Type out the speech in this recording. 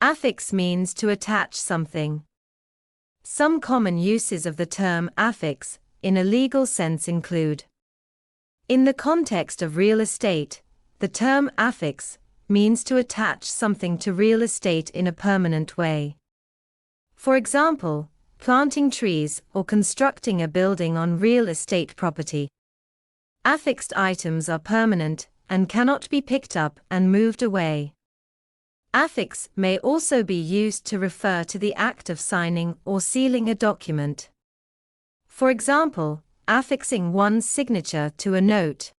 Affix means to attach something. Some common uses of the term affix, in a legal sense include: in the context of real estate, the term affix means to attach something to real estate in a permanent way. For example, planting trees or constructing a building on real estate property. Affixed items are permanent and cannot be picked up and moved away. Affix may also be used to refer to the act of signing or sealing a document. For example, affixing one's signature to a note.